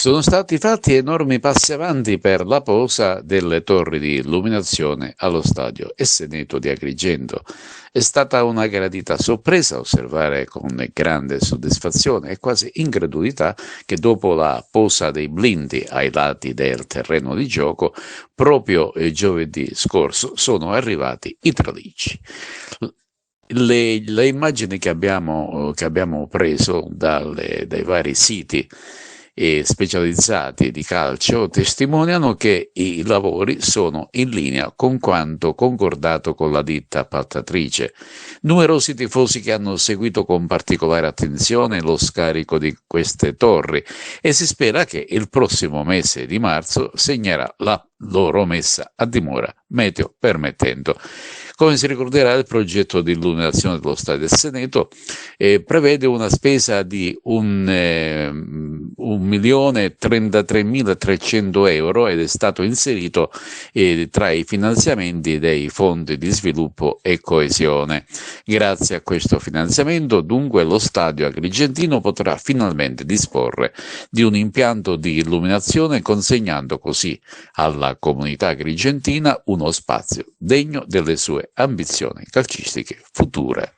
Sono stati fatti enormi passi avanti per la posa delle torri di illuminazione allo stadio Esseneto di Agrigento. È stata una gradita sorpresa osservare con grande soddisfazione e quasi incredulità che dopo la posa dei blindi ai lati del terreno di gioco, proprio giovedì scorso sono arrivati i tralicci. Le immagini che abbiamo preso dai vari siti specializzati di calcio testimoniano che i lavori sono in linea con quanto concordato con la ditta appaltatrice. Numerosi tifosi che hanno seguito con particolare attenzione lo scarico di queste torri e si spera che il prossimo mese di marzo segnerà la loro messa a dimora, meteo permettendo. Come si ricorderà, il progetto di illuminazione dello Stadio Seneto prevede una spesa di 1.033.300 euro ed è stato inserito tra i finanziamenti dei fondi di sviluppo e coesione. Grazie a questo finanziamento, dunque, lo stadio agrigentino potrà finalmente disporre di un impianto di illuminazione, consegnando così alla comunità agrigentina uno spazio degno delle sue ambizioni calcistiche future.